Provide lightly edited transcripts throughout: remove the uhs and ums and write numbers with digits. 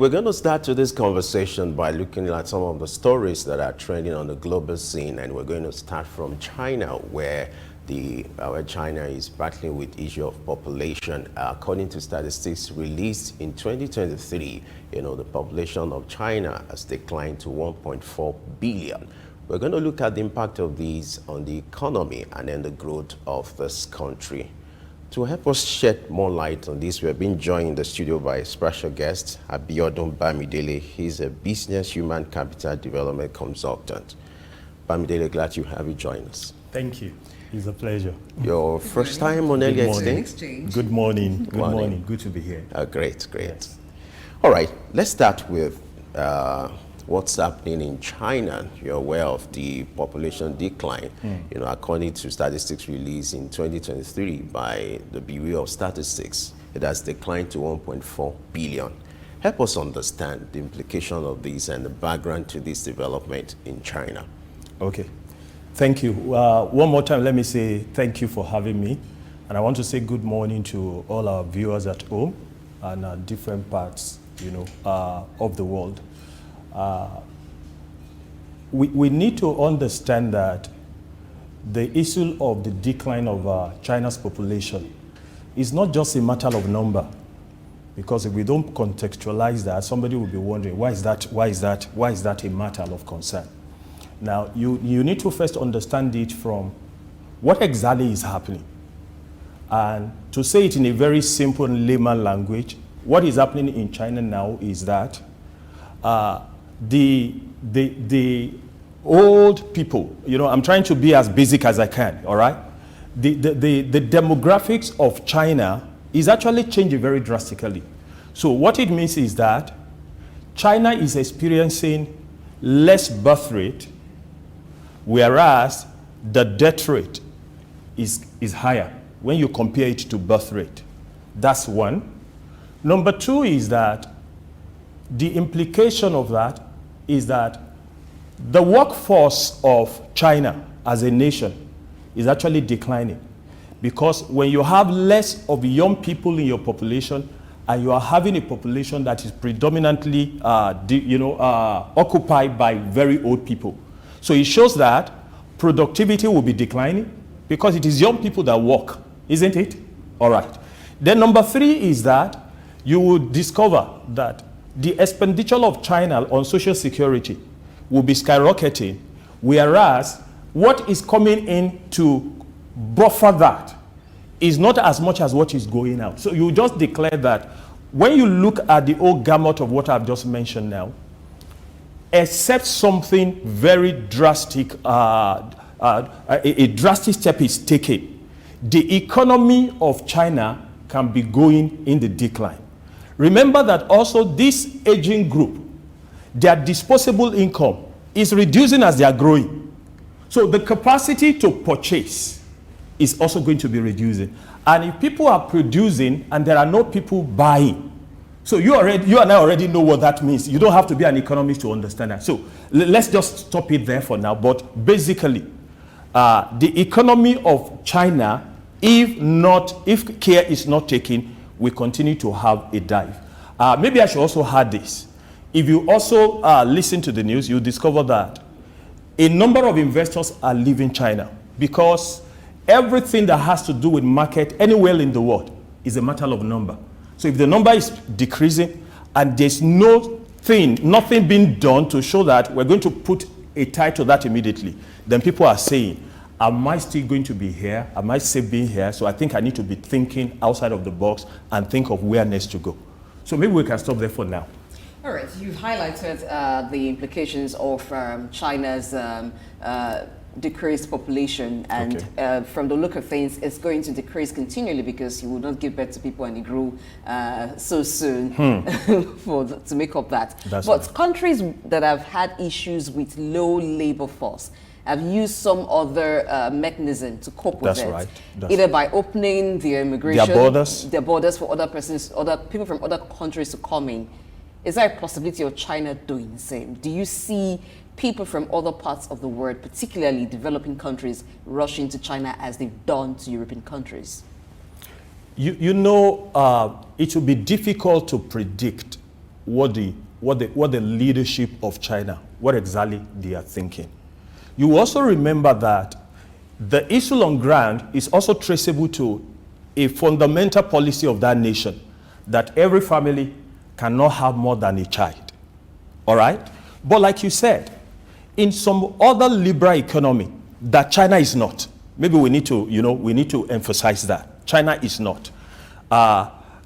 we're going to start to this conversation by looking at some of the stories that are trending on the global scene, and we're going to start from China, where China is battling with issue of population. According to statistics released in 2023, the population of China has declined to 1.4 billion. We're going to look at the impact of these on the economy and then the growth of this country. To help us shed more light on this, we have been joined in the studio by a special guest, Abiodun Bamidele. He's a business human capital development consultant. Bamidele, glad you have you join us. Thank you. It's a pleasure. Your first time on Early Exchange? Good morning. Good morning. Good to be here. Great. Yes. All right, let's start with what's happening in China. You're aware of the population decline. According to statistics released in 2023 by the Bureau of Statistics, it has declined to 1.4 billion. Help us understand the implication of this and the background to this development in China. Okay. Thank you. One more time, let me say thank you for having me. And I want to say good morning to all our viewers at home and different parts, of the world. We need to understand that the issue of the decline of China's population is not just a matter of number, because if we don't contextualize that, somebody will be wondering, why is that a matter of concern? Now, you need to first understand it from what exactly is happening. And to say it in a very simple layman language, what is happening in China now is that the old people, I'm trying to be as basic as I can, all right? The demographics of China is actually changing very drastically. So what it means is that China is experiencing less birth rate, whereas the death rate is higher when you compare it to birth rate. That's one. Number two is that the implication of that is that the workforce of China as a nation is actually declining, because when you have less of young people in your population and you are having a population that is predominantly occupied by very old people, so it shows that productivity will be declining because it is young people that work, isn't it? All right. Then number three is that you will discover that the expenditure of China on social security will be skyrocketing, whereas what is coming in to buffer that is not as much as what is going out. So you just declare that when you look at the whole gamut of what I've just mentioned now, except something very drastic, a drastic step is taken, the economy of China can be going in the decline. Remember that also this aging group, their disposable income is reducing as they are growing. So the capacity to purchase is also going to be reducing. And if people are producing and there are no people buying, so you and I already know what that means. You don't have to be an economist to understand that. So let's just stop it there for now. But basically, the economy of China, if care is not taken, we continue to have a dive. Maybe I should also add this. If you also listen to the news, you discover that a number of investors are leaving China because everything that has to do with market anywhere in the world is a matter of number. So if the number is decreasing and there's nothing being done to show that we're going to put a tie to that immediately, then people are saying, am I still going to be here? Am I still being here? So I think I need to be thinking outside of the box and think of where next to go. So maybe we can stop there for now. All right, you've highlighted the implications of China's decreased population, and from the look of things, it's going to decrease continually because you will not give birth to people and they grow so soon to make up that. But right. Countries that have had issues with low labor force have used some other mechanism to cope with it. Right. Either by opening their immigration, their borders for other people from other countries to come in. Is there a possibility of China doing the same? Do you see people from other parts of the world, particularly developing countries, rushing to China as they've done to European countries? It will be difficult to predict what the leadership of China, what exactly they are thinking. You also remember that the issue on ground is also traceable to a fundamental policy of that nation, that every family cannot have more than a child. All right? But like you said, in some other liberal economy that China is not, maybe we need to emphasize that. China is not.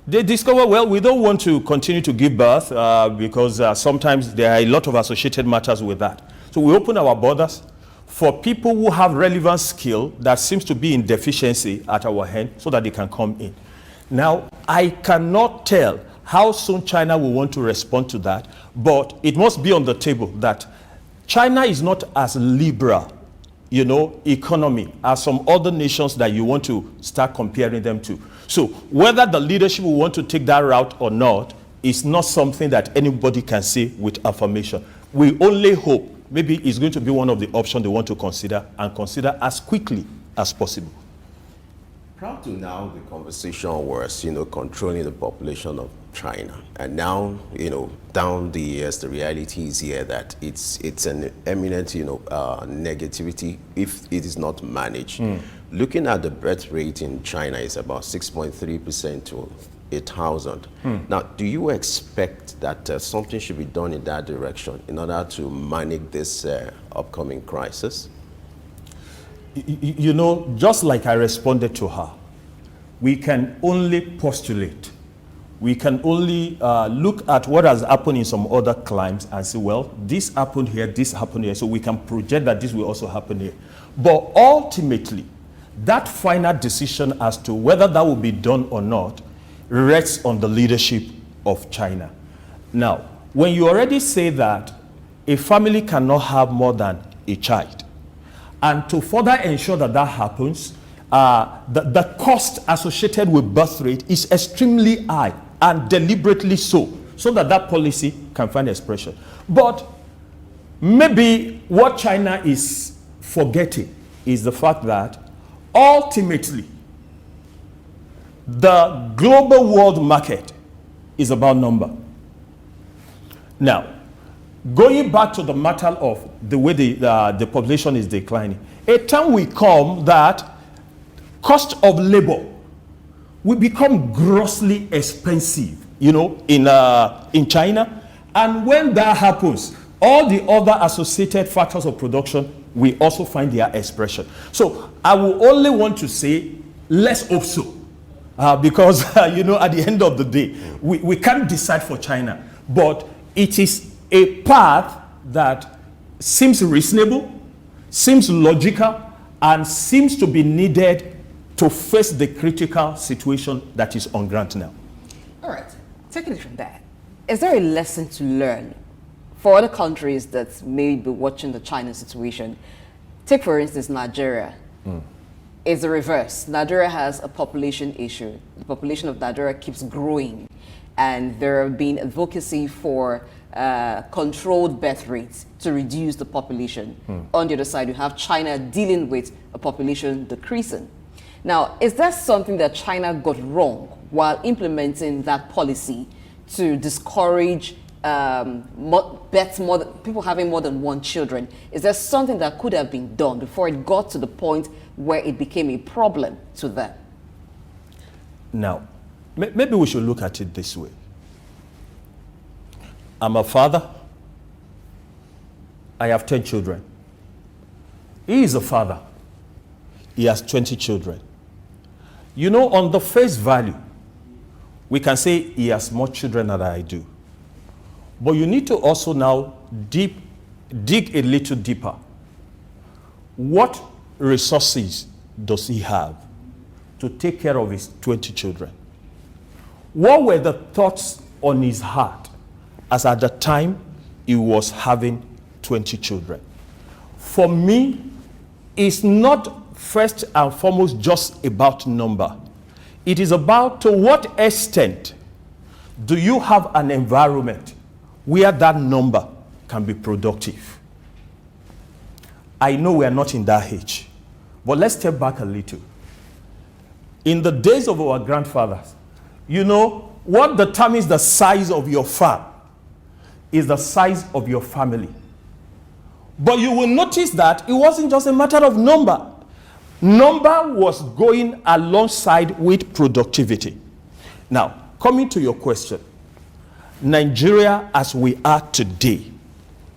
They discover, well, we don't want to continue to give birth because sometimes there are a lot of associated matters with that. So we open our borders for people who have relevant skill that seems to be in deficiency at our hand so that they can come in. Now, I cannot tell how soon China will want to respond to that, but it must be on the table that China is not as liberal, economy as some other nations that you want to start comparing them to. So whether the leadership will want to take that route or not is not something that anybody can say with affirmation. We only hope maybe it's going to be one of the options they want to consider, and consider as quickly as possible. Prior to now, the conversation was, controlling the population of China. And now, down the years, the reality is here that it's an eminent, negativity if it is not managed. Looking at the birth rate in China is about 6.3% to 1,000. Now, do you expect that something should be done in that direction in order to manage this upcoming crisis? Just like I responded to her, we can only postulate. We can only look at what has happened in some other climes and say, well, this happened here, so we can project that this will also happen here. But ultimately, that final decision as to whether that will be done or not rests on the leadership of China. Now, when you already say that a family cannot have more than a child, and to further ensure that that happens, the cost associated with birth rate is extremely high, and deliberately so that policy can find expression. But maybe what China is forgetting is the fact that ultimately the global world market is about number. Now, going back to the matter of the way the population is declining, a time will come that cost of labor will become grossly expensive, in China. And when that happens, all the other associated factors of production will also find their expression. So I will only want to say, let's hope so. Because, at the end of the day, we can't decide for China. But it is a path that seems reasonable, seems logical, and seems to be needed to face the critical situation that is on ground now. All right, taking it from that, is there a lesson to learn for other countries that may be watching the China situation? Take, for instance, Nigeria. It's the reverse. Nigeria has a population issue. The population of Nigeria keeps growing, and there have been advocacy for controlled birth rates to reduce the population. On the other side, you have China dealing with a population decreasing. Now, is that something that China got wrong while implementing that policy to discourage people having more than one children? Is there something that could have been done before it got to the point where it became a problem to them? Now, maybe we should look at it this way. I'm a father. I have 10 children. He is a father. He has 20 children. On the face value, we can say he has more children than I do. But you need to also now dig a little deeper. What resources does he have to take care of his 20 children? What were the thoughts on his heart as at the time he was having 20 children? For me, it's not first and foremost just about number. It is about to what extent do you have an environment where that number can be productive. I know we are not in that age, but let's step back a little. In the days of our grandfathers, what determines the size of your farm is the size of your family. But you will notice that it wasn't just a matter of number. Number was going alongside with productivity. Now, coming to your question, Nigeria as we are today,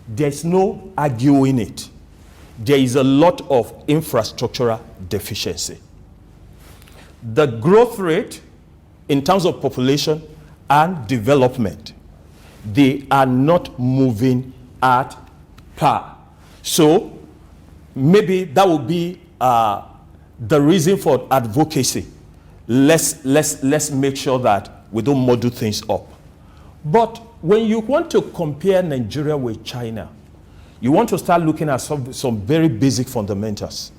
there's no arguing it. There is a lot of infrastructural deficiency. The growth rate in terms of population and development, they are not moving at par. So maybe that would be the reason for advocacy. Let's make sure that we don't muddle things up. But when you want to compare Nigeria with China, you want to start looking at some very basic fundamentals.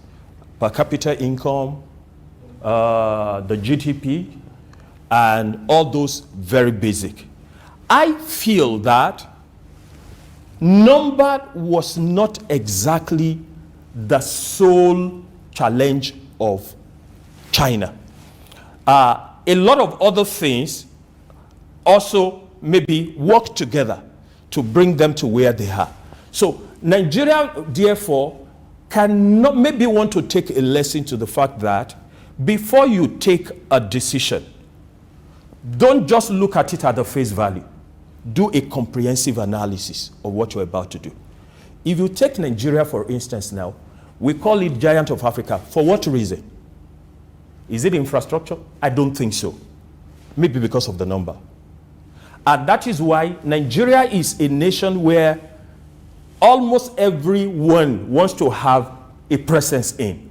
Per capita income, the GDP, and all those very basic. I feel that number was not exactly the sole challenge of China. A lot of other things also maybe work together to bring them to where they are. So Nigeria, therefore, cannot maybe want to take a lesson to the fact that before you take a decision, don't just look at it at the face value. Do a comprehensive analysis of what you're about to do. If you take Nigeria, for instance, now, we call it giant of Africa. For what reason? Is it infrastructure? I don't think so. Maybe because of the number. And that is why Nigeria is a nation where almost everyone wants to have a presence in.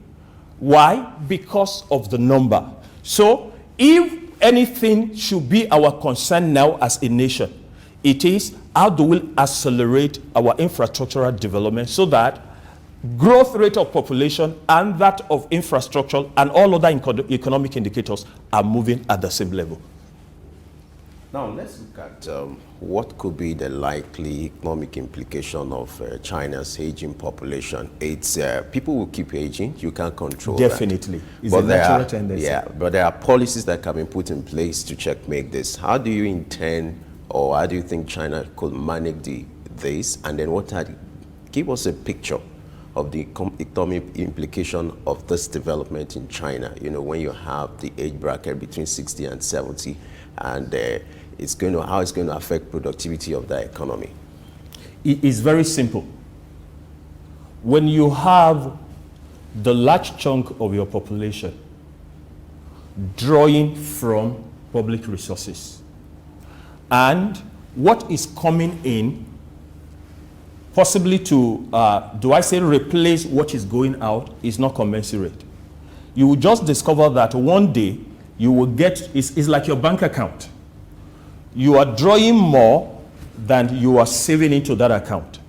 Why? Because of the number. So if anything should be our concern now as a nation, it is how do we accelerate our infrastructural development so that growth rate of population and that of infrastructure and all other economic indicators are moving at the same level. Now let's look at what could be the likely economic implication of China's aging population. It's people will keep aging. You can't control Definitely. that. It's a natural tendency. Yeah, but there are policies that can be put in place to checkmate this. How do you intend, or how do you think China could manage this? And then give us a picture of the economic implication of this development in China. You know, when you have the age bracket between 60 and 70, and how it's going to affect productivity of the economy. It is very simple. When you have the large chunk of your population drawing from public resources, and what is coming in possibly to, replace what is going out is not commensurate. You will just discover that one day you will get, it's like your bank account. You are drawing more than you are saving into that account.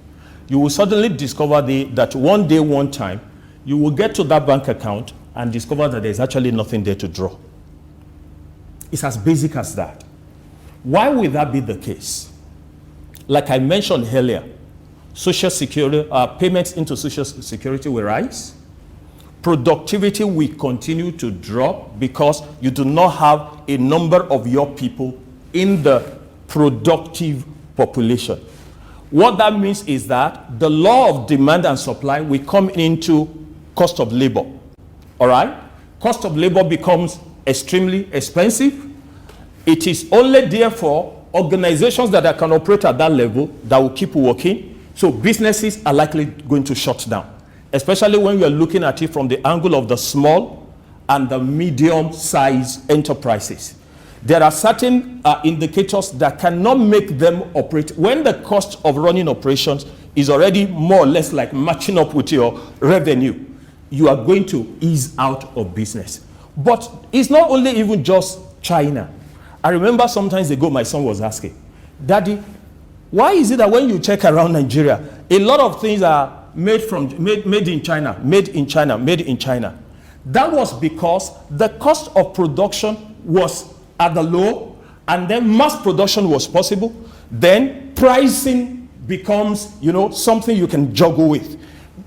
You will suddenly discover that one day, one time, you will get to that bank account and discover that there's actually nothing there to draw. It's as basic as that. Why would that be the case? Like I mentioned earlier, social security, payments into social security will rise. Productivity will continue to drop because you do not have a number of your people in the productive population. What that means is that the law of demand and supply will come into cost of labor. All right? Cost of labor becomes extremely expensive. It is only therefore organizations that can operate at that level that will keep working. So businesses are likely going to shut down, especially when you're looking at it from the angle of the small and the medium-sized enterprises. There are certain indicators that cannot make them operate when the cost of running operations is already more or less like matching up with your revenue. You are going to ease out of business. But it's not only even just China. I remember sometimes ago my son was asking, Daddy, why is it that when you check around Nigeria, a lot of things are made in China, made in China, made in China? That was because the cost of production was at the low, and then mass production was possible. Then pricing becomes, something you can juggle with.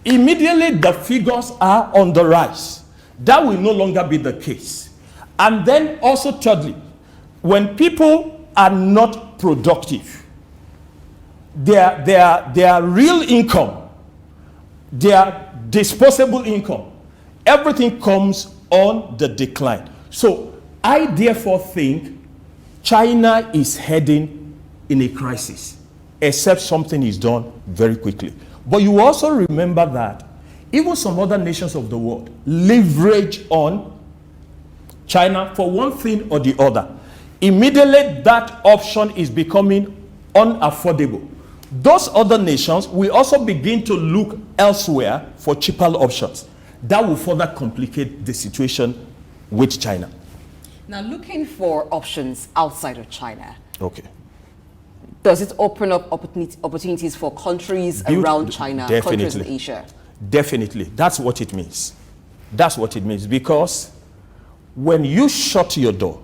Immediately the figures are on the rise. That will no longer be the case. And then also thirdly, when people are not productive, their real income, their disposable income, everything comes on the decline. So I therefore think China is heading in a crisis, except something is done very quickly. But you also remember that even some other nations of the world leverage on China for one thing or the other. Immediately that option is becoming unaffordable. Those other nations will also begin to look elsewhere for cheaper options. That will further complicate the situation with China. Now, looking for options outside of China, okay, does it open up opportunities for countries around China, countries in Asia? Definitely. That's what it means. That's what it means. Because when you shut your door,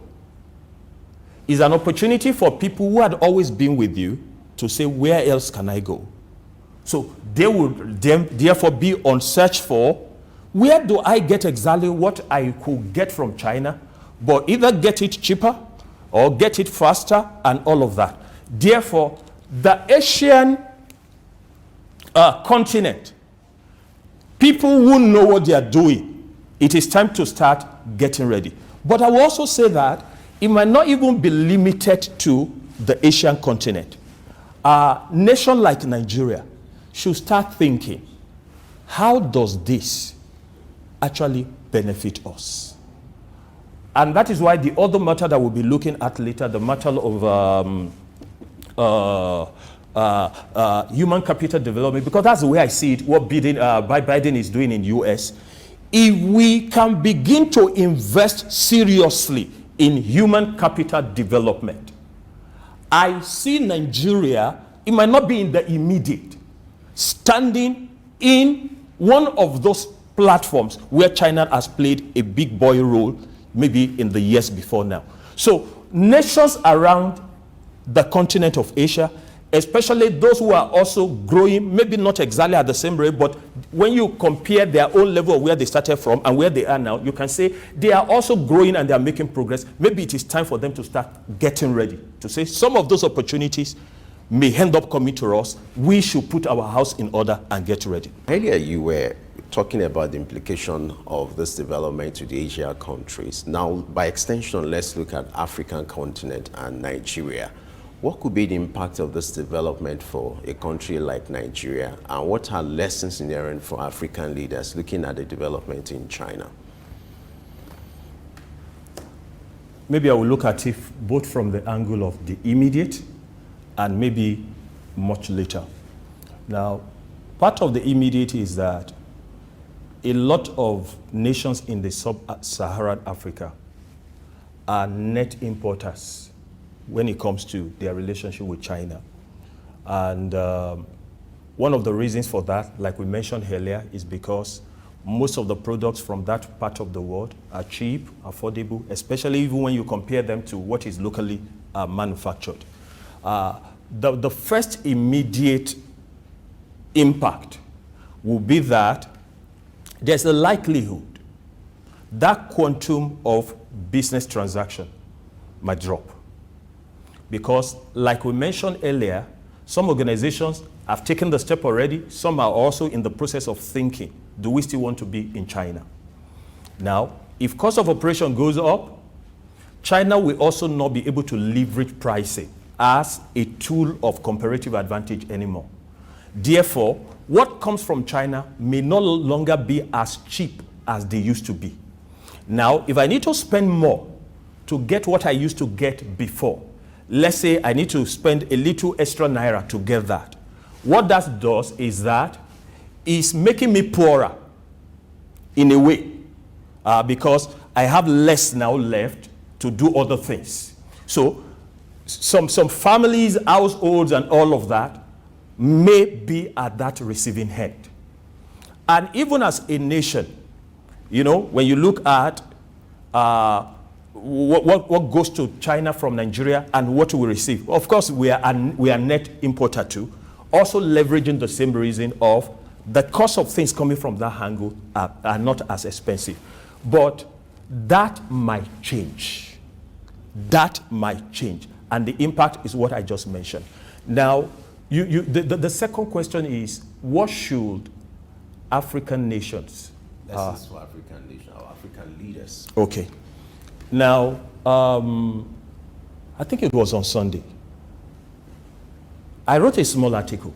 it's an opportunity for people who had always been with you to say, where else can I go? So they would therefore be on search for, where do I get exactly what I could get from China, but either get it cheaper or get it faster and all of that. Therefore, the Asian continent, people who know what they are doing, it is time to start getting ready. But I will also say that it might not even be limited to the Asian continent. A nation like Nigeria should start thinking, how does this actually benefit us? And that is why the other matter that we'll be looking at later, the matter of human capital development, because that's the way I see it, what Biden is doing in the US. If we can begin to invest seriously in human capital development, I see Nigeria, it might not be in the immediate, standing in one of those platforms where China has played a big boy role maybe in the years before now. So nations around the continent of Asia, especially those who are also growing, maybe not exactly at the same rate, but when you compare their own level of where they started from and where they are now, you can say they are also growing and they are making progress. Maybe it is time for them to start getting ready to say some of those opportunities may end up coming to us. We should put our house in order and get ready. Earlier you were talking about the implication of this development to the Asia countries. Now, by extension, let's look at African continent and Nigeria. What could be the impact of this development for a country like Nigeria, and what are lessons inherent for African leaders looking at the development in China? Maybe I will look at it both from the angle of the immediate and maybe much later. Now, part of the immediate is that a lot of nations in the sub-Saharan Africa are net importers when it comes to their relationship with China. And one of the reasons for that, like we mentioned earlier, is because most of the products from that part of the world are cheap, affordable, especially even when you compare them to what is locally manufactured. The first immediate impact will be that there's a likelihood that quantum of business transaction might drop. Because, like we mentioned earlier, some organizations have taken the step already. Some are also in the process of thinking, do we still want to be in China? Now, if cost of operation goes up, China will also not be able to leverage pricing as a tool of comparative advantage anymore. Therefore, what comes from China may no longer be as cheap as they used to be. Now, if I need to spend more to get what I used to get before, let's say I need to spend a little extra naira to get that. What that does is that it's making me poorer in a way because I have less now left to do other things. So some families, households, and all of that may be at that receiving end. And even as a nation, you know, when you look at what goes to China from Nigeria and what we receive, of course we are net importer too, also leveraging the same reason of the cost of things coming from that angle are not as expensive. But that might change. That might change. And the impact is what I just mentioned. Now, The second question is, what should African nations? This is for African nations, our African leaders. Okay. Now, I think it was on Sunday. I wrote a small article.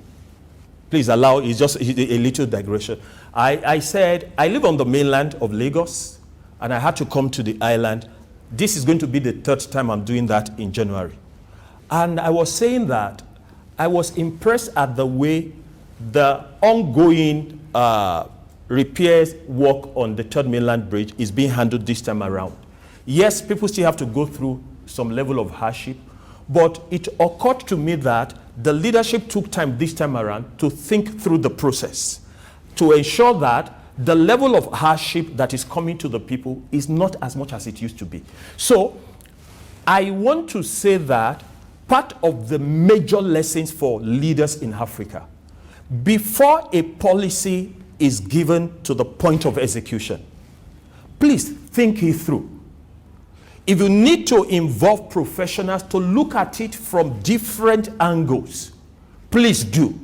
Please allow, it's just a little digression. I said, I live on the mainland of Lagos, and I had to come to the island. This is going to be the third time I'm doing that in January. And I was saying that I was impressed at the way the ongoing repairs work on the Third Mainland Bridge is being handled this time around. Yes, people still have to go through some level of hardship, but it occurred to me that the leadership took time this time around to think through the process, to ensure that the level of hardship that is coming to the people is not as much as it used to be. So I want to say that part of the major lessons for leaders in Africa, before a policy is given to the point of execution, please think it through. If you need to involve professionals to look at it from different angles, please do.